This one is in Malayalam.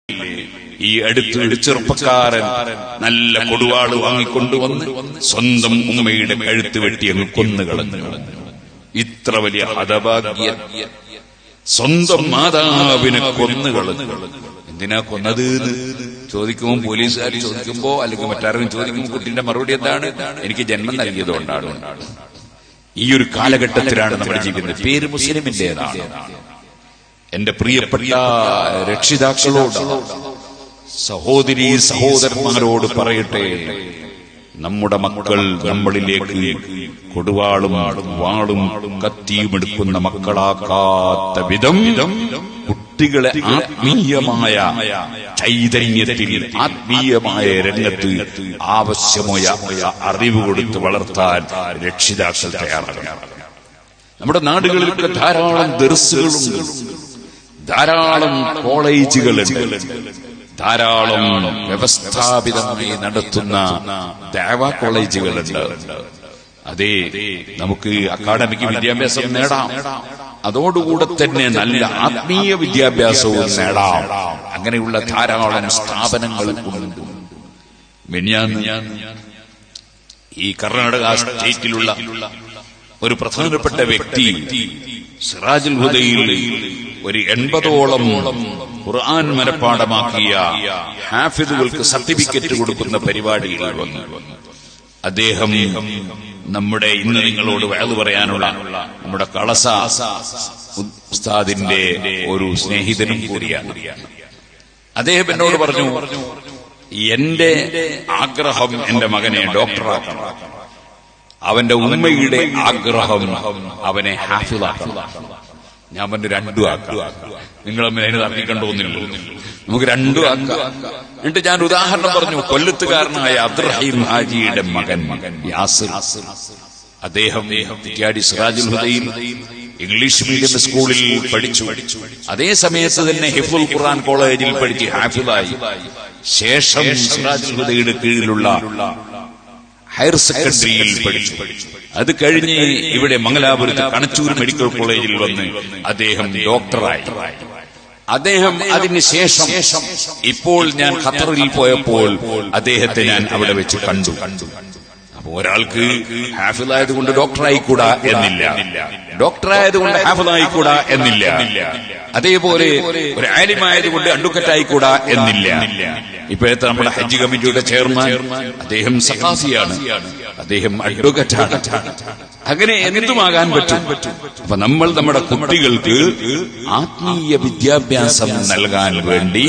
ഈ അടുത്ത് ചെറുപ്പക്കാരൻ നല്ല കൊടുവാള് വാങ്ങിക്കൊണ്ടുവന്ന് സ്വന്തം ഉമ്മയുടെ കഴുത്ത് വെട്ടി അങ്ങ് കൊന്നുകളഞ്ഞു. ഇത്ര വലിയ ഹതഭാഗ്യം. സ്വന്തം മാതാവിനെ കൊന്നുകളഞ്ഞു. എന്തിനാ കൊന്നത് എന്ന് ചോദിക്കുമ്പോൾ പോലീസുകാർ ചോദിക്കുമ്പോ അല്ലെങ്കിൽ മറ്റാരും ചോദിക്കുമ്പോൾ കുട്ടിന്റെ മറുപടി എന്താണ്? എനിക്ക് ജന്മം നൽകിയതുകൊണ്ടാണ്. ഈ ഒരു കാലഘട്ടത്തിലാണ് നമ്മൾ ജീവിക്കുന്നത്. പേര് മുസ്ലിമിന്റേതാണ്. എന്റെ പ്രിയപ്പെട്ട രക്ഷിതാക്കളോട്, സഹോദരീ സഹോദരന്മാരോട് പറയട്ടെ, നമ്മുടെ മക്കൾ നമ്മളിലേക്ക് കൊടുവാളും വാളും കത്തിയും എടുക്കുന്ന മക്കളാക്കാത്ത വിധം കുട്ടികളെ ആത്മീയമായ ചൈതന്യത്തിൽ, ആത്മീയമായ രംഗത്ത് ആവശ്യമായ അറിവ് കൊടുത്ത് വളർത്താൻ രക്ഷിതാക്കൾ തയ്യാറാകണം. നമ്മുടെ നാടുകളിലൊക്കെ ധാരാളം ദർസുകളുണ്ട്, ധാരാളം കോളേജുകളുണ്ട്, ധാരാളം വ്യവസ്ഥാപിതമായി നടത്തുന്ന ദഅവാ കോളേജുകളുണ്ട്. അതെ, നമുക്ക് അക്കാഡമിക് വിദ്യാഭ്യാസം നേടാം, അതോടുകൂടെ തന്നെ നല്ല ആത്മീയ വിദ്യാഭ്യാസവും നേടാം. അങ്ങനെയുള്ള ധാരാളം സ്ഥാപനങ്ങൾ ഉണ്ട്. ഈ കർണാടക സ്റ്റേറ്റിലുള്ള ഒരു പ്രധാനപ്പെട്ട വ്യക്തി സിറാജുൽ ഹുദയിൽ ഒരു 80ഓളം ഖുർആൻ മനഃപ്പാഠമാക്കിയ ഹാഫിദുകൾക്ക് സർട്ടിഫിക്കറ്റ് കൊടുക്കുന്ന പരിപാടിയിൽ വന്നു. അദ്ദേഹം നമ്മുടെ ഇന്ന് നിങ്ങളോട് വഅദ് പറയാനുള്ള നമ്മുടെ കളസ ഉസ്താദിന്റെ ഒരു സ്നേഹിതനും കൂടിയാണ്. അദ്ദേഹം എന്നോട് പറഞ്ഞു, എന്റെ ആഗ്രഹം എന്റെ മകനെ ഡോക്ടറാക്കണം, അവന്റെ ഉമ്മയുടെ ആഗ്രഹം അവനെ ഹാഫിളാക്കണം. ഞാൻ പറഞ്ഞു രണ്ടും ആക്കാം. നിങ്ങൾ അതിന് തർക്കിക്കണ്ടോന്നില്ല, നമുക്ക് രണ്ടും ആക്കാം. എന്നിട്ട് ഞാൻ ഉദാഹരണം പറഞ്ഞു. കൊല്ലത്തുകാരനായ അബ്ദുറഹീം ഹാജിയുടെ മകൻ യാസിർ, അദ്ദേഹം കുറ്റ്യാടി സിറാജുൽ ഹുദയിൽ ഇംഗ്ലീഷ് മീഡിയം സ്കൂളിൽ പഠിച്ചു. അതേ സമയത്ത് തന്നെ ഹിഫ്ളുൽ ഖുർആൻ കോളേജിൽ പഠിച്ച് ഹാഫിളായി. ശേഷം സിറാജുൽ ഹുദയുടെ കീഴിലുള്ള ഹയർ സെക്കൻഡറിയിൽ പഠിച്ചു. അത് കഴിഞ്ഞ് ഇവിടെ മംഗലാപുരത്ത് കണച്ചൂർ മെഡിക്കൽ കോളേജിൽ വന്ന് അദ്ദേഹം ഡോക്ടറായി. അദ്ദേഹം അതിന് ശേഷം ഇപ്പോൾ ഞാൻ ഖത്തറിൽ പോയപ്പോൾ അദ്ദേഹത്തെ ഞാൻ അവിടെ വെച്ച് കണ്ടു. അപ്പൊ ഒരാൾക്ക് ഹാഫിളായതുകൊണ്ട് ഡോക്ടറായിക്കൂടാ എന്നില്ല, ഡോക്ടറായതുകൊണ്ട് ഹാഫിളായിക്കൂടാ എന്നില്ല, അതേപോലെ ഒരു ആലിമായതുകൊണ്ട് അഡ്വക്കറ്റ് ആയിക്കൂടാ എന്നില്ല. ഇപ്പോഴത്തെ നമ്മുടെ ഹജ്ജ് കമ്മിറ്റിയുടെ ചെയർമാൻ അദ്ദേഹം സഖാഫിയാണ്, അദ്ദേഹം അഡ്വക്കറ്റാണ്. അങ്ങനെ എന്തുമാകാൻ പറ്റും. അപ്പൊ നമ്മൾ നമ്മുടെ കുട്ടികൾക്ക് ആത്മീയ വിദ്യാഭ്യാസം നൽകാൻ വേണ്ടി